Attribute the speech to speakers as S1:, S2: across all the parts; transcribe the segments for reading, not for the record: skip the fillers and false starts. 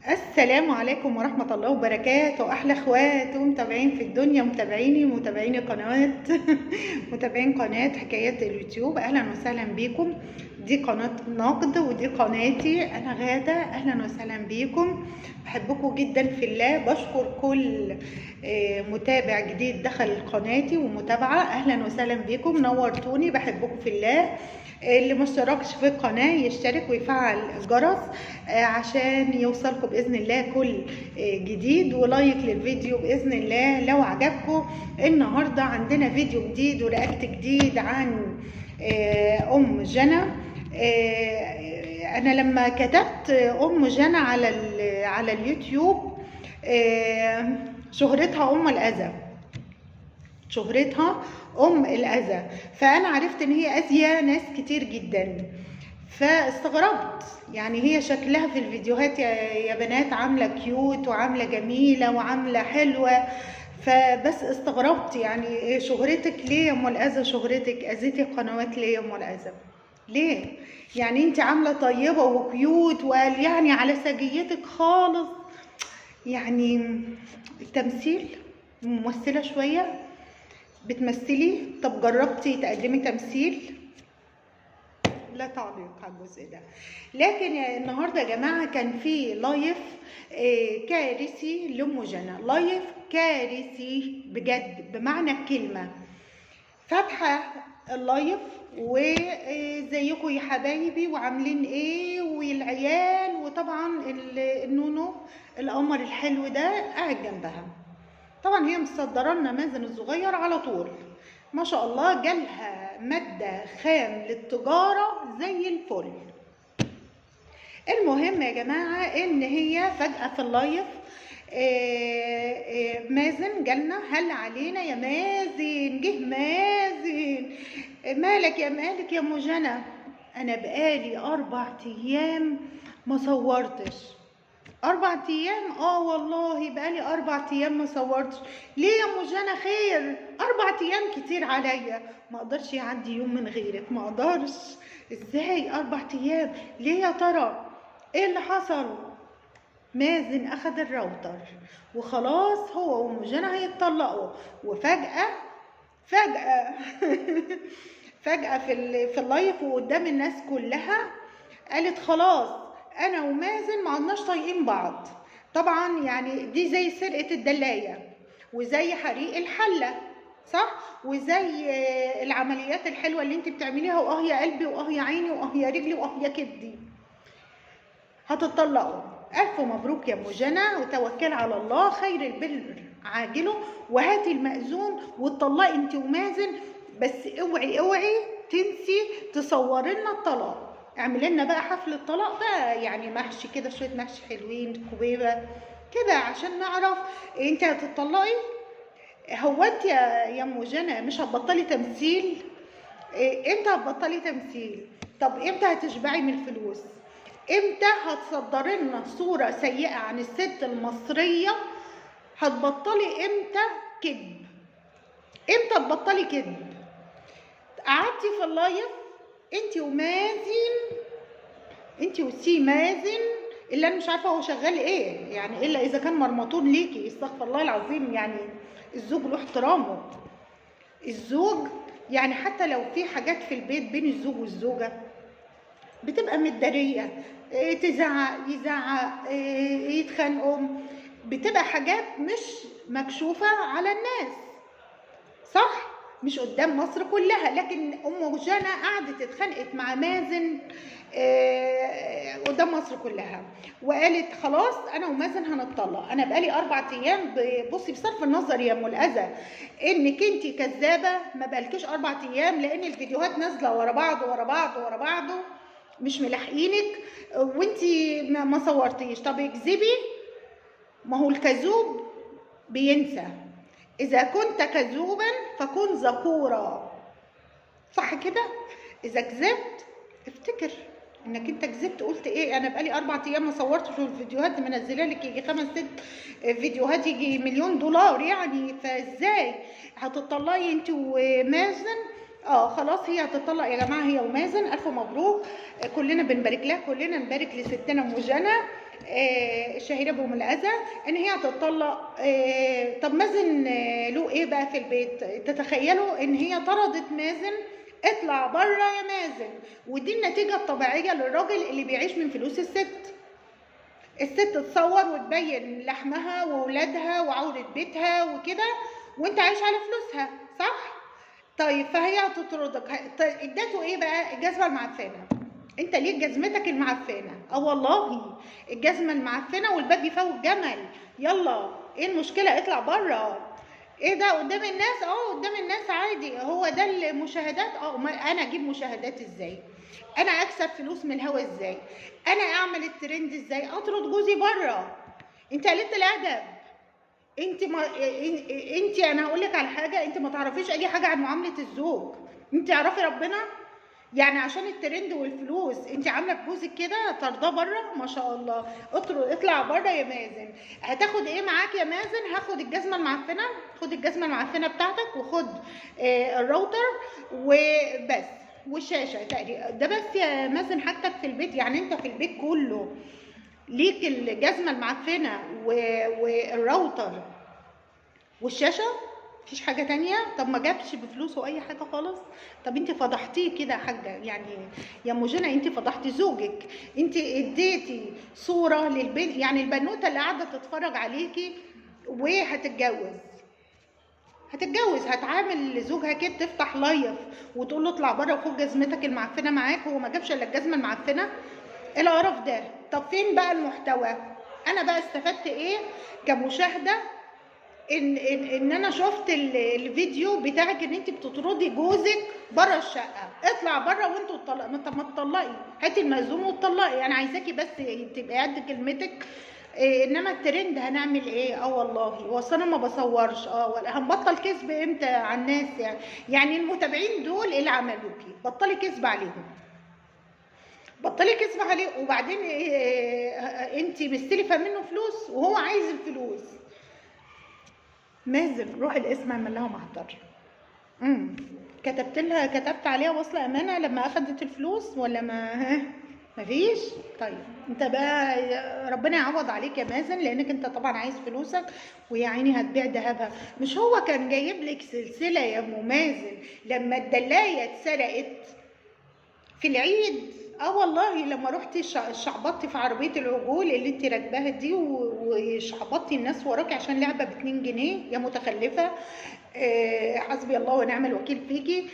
S1: السلام عليكم ورحمة الله وبركاته. أحلى اخوات ومتابعين في الدنيا، متابعيني قناة متابعين قناة حكايات اليوتيوب. أهلا وسهلا بيكم. دي قناة نقد ودي قناتي أنا غادة. أهلا وسهلا بيكم، بحبكم جدا في الله. بشكر كل متابع جديد دخل قناتي ومتابعة. أهلا وسهلا بيكم، نورتوني، بحبكم في الله. اللي مشتركش في القناة يشترك ويفعل الجرس عشان يوصلكم بإذن الله كل جديد، ولايك للفيديو بإذن الله لو عجبكم. النهاردة عندنا فيديو جديد ورياكت جديد عن أم جنى. أنا لما كتبت أم جنى على اليوتيوب شهرتها أم الأذى، شهرتها أم الأذى، فأنا عرفت إن هي أذية ناس كتير جدا، فاستغربت. يعني هي شكلها في الفيديوهات يا بنات عاملة كيوت وعاملة جميلة وعاملة حلوة، فبس استغربت. يعني شهرتك ليه يا أم الأذى؟ شهرتك أذيتي القنوات ليه يا أم الأذى؟ ليه؟ يعني انت عاملة طيبة وكيوت وقال يعني على سجيتك خالص. يعني التمثيل ممثلة شوية، بتمثلي. طب جربتي تقدمي تمثيل؟ لا تعليق على الجزء ده. لكن النهارده يا جماعه كان في لايف كارثي لأم جنى، لايف كارثي بجد بمعنى الكلمه. فاتحه اللايف وزيكم يا حبايبي وعاملين ايه والعيال، وطبعا النونو القمر الحلو ده قاعد جنبها. طبعا هي مصدره لنا مازن الصغير على طول، ما شاء الله، جالها مادة خام للتجارة زي الفل. المهم يا جماعة ان هي فجأة في اللايف مازن جالنا، هل علينا يا مازن؟ جه مازن، مالك يا ام جنى؟ انا بقالي 4 ايام ما صورتش. 4 ايام؟ والله بقالي 4 ايام ما صورتش. ليه يا ام جنى خير؟ 4 ايام كتير عليا، ما اقدرش يعدي يوم من غيرك، ما اقدرش. ازاي 4 ايام؟ ليه يا ترى؟ ايه اللي حصل؟ مازن اخد الراوتر وخلاص، هو وام جنى هيتطلقوا، وفجأة فجأة في اللايف وقدام الناس كلها قالت خلاص انا ومازن ما عدناش طايقين بعض. طبعا يعني دي زي سرقه الدلايه وزي حريق الحله، صح؟ وزي العمليات الحلوه اللي انت بتعمليها، يا قلبي يا عيني يا رجلي يا كبدي. هتطلقوا، الف مبروك يا ام جنى، وتوكل على الله، خير البر عاجله، وهاتي المأذون واتطلقي انت ومازن. بس اوعي تنسي تصوري لنا الطلاق. اعملي لنا بقى حفل الطلاق بقى، يعني محشي كده، شويه محشي حلوين، كوبيبه كده، عشان نعرف انت هتطلقي. هو انت يا ام جنى مش هتبطلي تمثيل؟ امتى هتبطلي تمثيل؟ طب امتى هتشبعي من الفلوس؟ امتى هتصدري لنا صوره سيئه عن الست المصريه؟ هتبطلي امتى كذب؟ امتى تبطلي كذب؟ قعدتي في اللايف انت ومازن، انت وسي مازن، اللي انا مش عارفه هو شغال ايه يعني، الا اذا كان مرمطون ليكي، استغفر الله العظيم. يعني الزوج له احترامه، الزوج يعني حتى لو في حاجات في البيت بين الزوج والزوجه بتبقى متداريه، تزعق يزعق، يتخانقوا، بتبقى حاجات مش مكشوفه على الناس، صح؟ مش قدام مصر كلها. لكن ام جنى قعدت اتخانقت مع مازن قدام مصر كلها، وقالت خلاص انا ومازن هنتطلق. انا بقالي 4 ايام. بصي، بصرف النظر يا ام الاذى انك انت كذابه، ما بقالكيش 4 ايام، لان الفيديوهات نازله ورا بعض مش ملاحقينك، وانت ما صورتيش. طب اكذبي، ما هو الكذوب بينسى. إذا كنت كذوبا فكن ذكورا، صح كده؟ إذا كذبت افتكر إنك أنت كذبت. قلت إيه؟ أنا بقالي 4 أيام ما صورتش، الفيديوهات دي منزلة لك يجي 5 6 فيديوهات يجي $1,000,000 يعني. فإزاي هتطلعي أنت ومازن خلاص هي هتطلق يا جماعه، هي ومازن، الف مبروك. كلنا بنبارك لها، كلنا نبارك لستنا ام جنى الشهيره بأم الأذى ان هي هتطلق. طب مازن له ايه بقى في البيت؟ تتخيلوا ان هي طردت مازن، اطلع بره يا مازن. ودي النتيجه الطبيعيه للراجل اللي بيعيش من فلوس الست. الست تصور وتبين لحمها وولادها وعورة بيتها وكده، وانت عايش على فلوسها، صح؟ طيب فهي هتطردك. اديته ايه بقى؟ الجزمه المعفنه. انت ليك جزمتك المعفنه. والله الجزمه المعفنه والباب يفوت جمل. يلا ايه المشكله؟ اطلع بره. ايه ده قدام الناس؟ قدام الناس عادي. هو ده المشاهدات؟ انا اجيب مشاهدات ازاي؟ انا اكسب فلوس من الهوا ازاي؟ انا اعمل الترند ازاي؟ اطرد جوزي بره. انت قلت الادب. انت انا هقول لك على حاجه، انت ما تعرفيش اي حاجه عن معامله الزوج. انت تعرفي ربنا؟ يعني عشان الترند والفلوس انت عامله بجوزك كده طرداه بره؟ ما شاء الله. اطلع بره يا مازن. هتاخد ايه معاك يا مازن؟ هاخد الجزمه المعفنه. خد الجزمه المعفنه بتاعتك، وخد الراوتر وبس، والشاشه تقريبا ده بس يا مازن حاجتك في البيت. يعني انت في البيت كله ليك الجزمه المعفنه والراوتر والشاشه، مفيش حاجه تانية؟ طب ما جابش بفلوسه اي حاجه خالص؟ طب انت فضحتيه كده يا حاجه، يعني يا ام جنى انت فضحتي زوجك. انت اديتي صوره للبنت، يعني البنوته اللي قاعده تتفرج عليكي هتتجوز هتعامل زوجها كده، تفتح لايف وتقول له اطلع بره وخد جزمتك المعفنه معاك، هو ما جابش الا الجزمه المعفنه؟ ايه القرف ده؟ طب فين بقى المحتوى؟ انا بقى استفدت ايه كمشاهده؟ ان انا شفت الفيديو بتاعك ان انت بتطردي جوزك بره الشقه. اطلع بره وانتوا تطلقوا. طب ما تطلقي، هاتي المأذون وتطلقي. انا عايزاكي بس تبقي قد كلمتك. انما الترند هنعمل ايه؟ والله اصل انا ما بصورش. ولا هنبطل كذب امتى على الناس؟ يعني المتابعين دول اللي عملوكي، بطلي كذب عليهم، بطلي كذب عليه. وبعدين انت مستلفه منه فلوس وهو عايز الفلوس. مازن روح القسم اعمل لها محضر. كتبت عليها وصل امانه لما اخدت الفلوس ولا ما؟ مفيش. طيب انت بقى ربنا يعوض عليك يا مازن، لانك انت طبعا عايز فلوسك، ويا عيني هتبيع ذهبها. مش هو كان جايب لك سلسله يا ام مازن لما الدلايه اتسرقت في العيد؟ والله لما رحتي شعبطتي في عربيه العجول اللي انت راكباها دي، وشعبطتي الناس وراكي عشان لعبه ب2 جنيه يا متخلفه. حسبي الله ونعم الوكيل فيكي.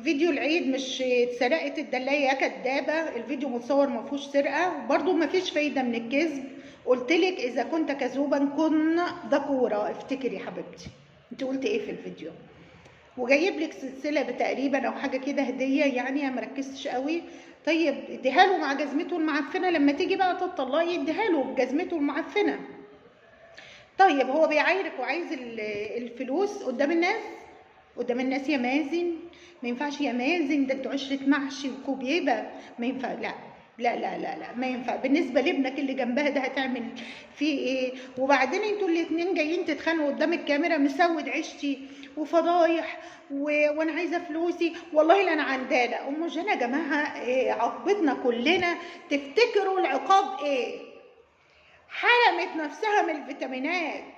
S1: فيديو العيد مش اتسرقت الدلايه يا كدابه، الفيديو متصور ما فيهوش سرقه، برضو ما فيش فايده من الكذب. قلت لك اذا كنت كذوبا كن ذكورا. افتكري يا حبيبتي انت قلت ايه في الفيديو. وجايب لك سلسله تقريبا او حاجه كده هديه، يعني ما ركزتش قوي. طيب اديها له مع جزمته المعفنه، لما تيجي بقى تطلقي اديها له بجزمته المعفنه. طيب هو بيعايرك وعايز الفلوس قدام الناس؟ قدام الناس يا مازن؟ ما ينفعش يا مازن، ده انتوا عشره محشي وكوبيبه. ما ينفع. لا لا لا لا لا ما ينفع. بالنسبه لابنك اللي جنبها ده هتعمل فيه ايه؟ وبعدين انتوا الاثنين جايين تتخانقوا قدام الكاميرا، مسود عيشتي وفضايح وانا عايزه فلوسي. والله لا انا عندانه. ام جنى يا جماعه عاقبتنا كلنا. تفتكروا العقاب ايه؟ حرمت نفسها من الفيتامينات.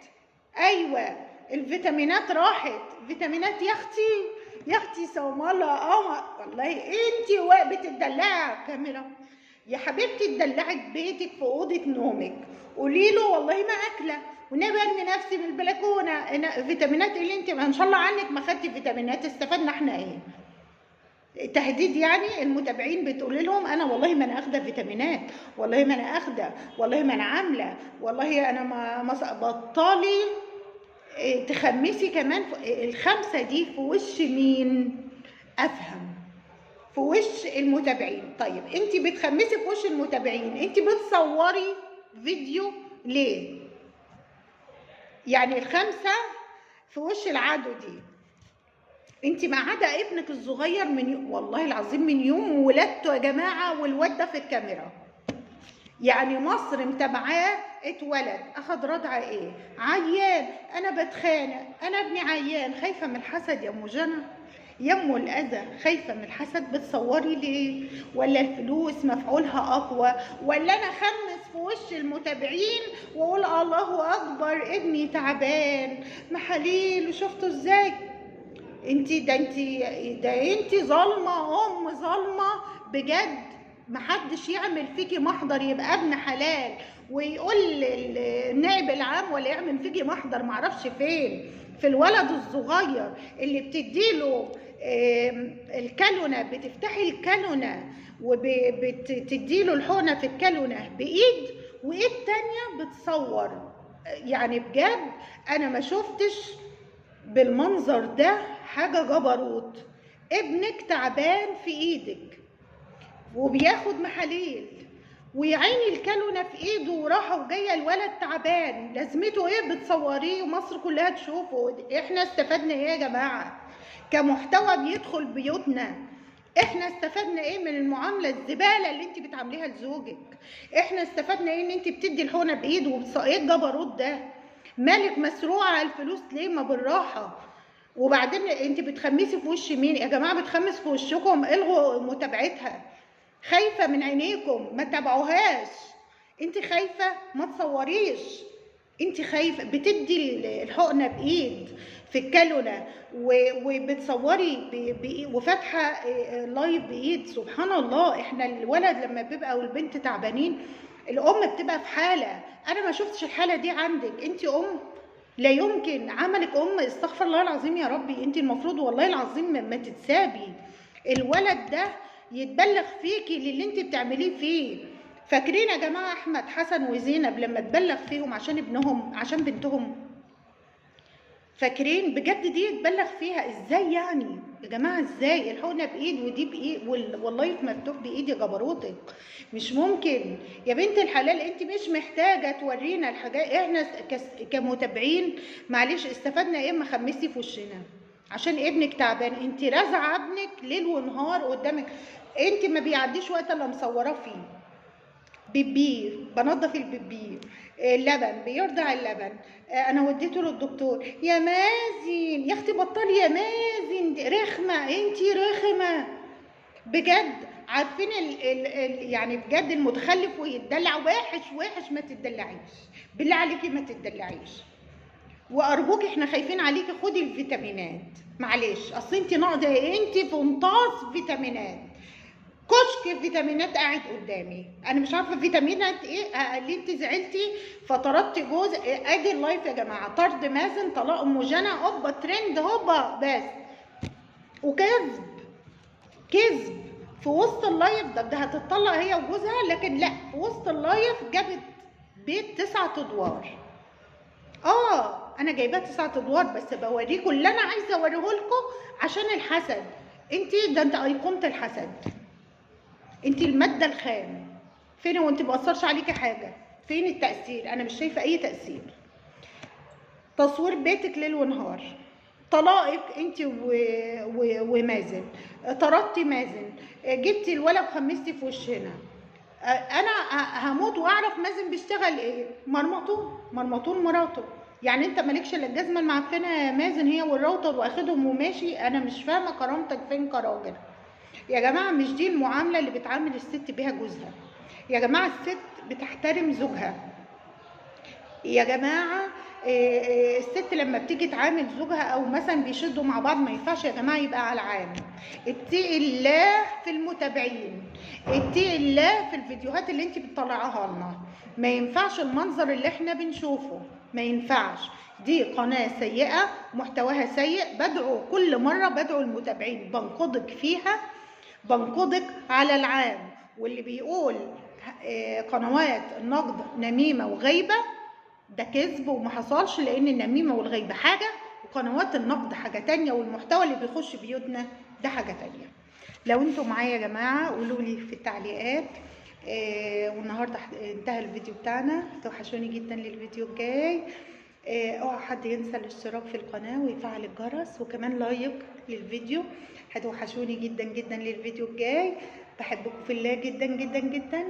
S1: ايوه الفيتامينات راحت. فيتامينات يا اختي صومالة. والله انت بتدلعي على الكاميرا يا حبيبتي. اتدلعي في بيتك في اوضه نومك، قولي له والله ما اكله ونبي ارمي نفسي من البلكونه. فيتامينات ايه اللي انت ان شاء الله عنك ما خدتي فيتامينات؟ استفدنا احنا ايه؟ تهديد يعني. المتابعين بتقول لهم انا والله ما انا اخده فيتامينات، والله ما انا اخده، والله ما انا عامله، والله انا ما بطالي تخمسي كمان. الخمسه دي في وش مين؟ افهم في وش المتابعين. طيب انت بتخمسي في وش المتابعين، انت بتصوري فيديو ليه؟ يعني الخمسه في وش العدو دي. انت معاده ابنك الصغير من والله العظيم من يوم ولادته يا جماعه، والواد ده في الكاميرا. يعني مصر متابعاه. اتولد اخد رضعه ايه؟ عيان. انا بتخانق، انا ابني عيان. خايفه من الحسد يا ام جنى؟ يمو الأذى خايفة من الحسد، بتصوري ليه؟ ولا الفلوس مفعولها أقوى؟ ولا أنا خمس في وش المتابعين وأقول الله أكبر ابني تعبان محاليل وشفتوا إزاي؟ انت ظالمة، ظالمة بجد. محدش يعمل فيكي محضر يبقى ابن حلال ويقول النائب العام، ولا يعمل فيكي محضر معرفش فين، في الولد الصغير اللي بتديله الكالونة، بتفتحي الكالونة وبتديله الحقنة في الكالونة بإيد، وإيد تانية بتصور. يعني بجد أنا ما شفتش بالمنظر ده حاجة جبروت. ابنك تعبان في ايدك وبياخد محاليل، ويعيني الكالونة في ايده وراحة وجاية، الولد تعبان، لازمته ايه بتصوريه ومصر كلها تشوفه؟ احنا استفدنا ايه يا جماعة كمحتوى بيدخل بيوتنا؟ احنا استفدنا ايه من المعاملة الزبالة اللي انت بتعامليها لزوجك؟ احنا استفدنا ايه ان انت بتدي الحقنة بايده ايه الجبروت ده؟ مالك مسروعة على الفلوس ليه؟ ما بالراحة. وبعدين انت بتخمسي في وش مين يا جماعة؟ بتخمس في وشكم، الغوا متابعتها. خايفة من عينيكم، ما تابعوهاش. انت خايفة ما تصوريش. انت خايفة بتدي الحقنة بايد في الكالونة وبتصوري وفاتحة لايف بايد. سبحان الله، احنا الولد لما بيبقى والبنت تعبانين الام بتبقى في حالة. انا ما شفتش الحالة دي عندك. انت ام، لا يمكن عملك ام، استغفر الله العظيم يا ربي. انت المفروض والله العظيم ما تتسابي. الولد ده يتبلغ فيكي للي انت بتعمليه فيه. فاكرين يا جماعه احمد حسن وزينب لما تبلغ فيهم عشان ابنهم، عشان بنتهم؟ فاكرين؟ بجد دي يتبلغ فيها ازاي يعني يا جماعه؟ ازاي الحقنه بايد ودي بايد واللايف مفتوح بايد؟ يا جبروتك مش ممكن يا بنت الحلال. انت مش محتاجه تورينا الحاجات. احنا كمتابعين معلش استفدنا ايه؟ ما خمستي في وشنا عشان ابنك تعبان. انت رازعه ابنك ليل ونهار قدامك، انت ما بيعديش وقت الا مصوراه فيه. بيبي بنضف البيبي، اللبن بيرضع اللبن، انا وديته للدكتور. يا مازن يا اختي بطلي يا مازن، رخمه انت رخمه بجد. عارفين يعني بجد المتخلف ويتدلع وحش. ما تتدلعيش بالله عليكي، ما تتدلعيش وارجوك. احنا خايفين عليكي، خدي الفيتامينات معلش. اصل انت ناقصه، انت في امتص فيتامينات، كشك فيتامينات قاعد قدامي. انا مش عارفه فيتامينات ايه اللي انت زعلتي فطردتي جوز. ادي اللايف يا جماعه، طرد مازن، طلاق ام جنى، هوبا ترند هوبا بس. وكذب، كذب في وسط اللايف ده هتطلق هي وجوزها، لكن لا، في وسط اللايف جابت بيت 9 ادوار. انا جايباه 9 ادوار بس بوريكم اللي انا عايزه اوريه لكم عشان الحسد. انت ايقونه الحسد، انت الماده الخام. فين وانت مبأثرش عليكي حاجه؟ فين التأثير؟ انا مش شايفه اي تأثير. تصوير بيتك ليل ونهار، طلائق انت ومازن، طردتي مازن، جبتي الولد وخمستي في وشنا. انا هموت واعرف مازن بيشتغل ايه. مرمطون مراته. يعني انت مالكش الا الجزمه المعفنه يا مازن، هي والراوتر واخدهم وماشي. انا مش فاهمه كرامتك فين كراجل يا جماعه. مش دي المعامله اللي بتعامل الست بيها جوزها يا جماعه. الست بتحترم زوجها يا جماعه. الست لما بتيجي تعامل زوجها او مثلا بيشدوا مع بعض، ما ينفعش يا جماعه يبقى على العام. اتقي الله في المتابعين، اتقي الله في الفيديوهات اللي انت بتطلعيها لنا. ما ينفعش المنظر اللي احنا بنشوفه، ما ينفعش. دي قناه سيئه، محتواها سيء. كل مره بدعو المتابعين، بنقضك فيها، بنقضك على العام. واللي بيقول قنوات النقد نميمه وغيبه ده كذب وما حصلش، لان النميمه والغيبه حاجه وقنوات النقد حاجه تانية، والمحتوى اللي بيخش بيوتنا ده حاجه تانية. لو انتوا معايا يا جماعه قولوا لي في التعليقات. والنهارده انتهى الفيديو بتاعنا. توحشوني جدا للفيديو الجاي. اوعى حد ينسى الاشتراك في القناه ويفعل الجرس وكمان لايك للفيديو. هتوحشوني جدا جدا للفيديو الجاي. بحبكم في الله جدا جدا جدا.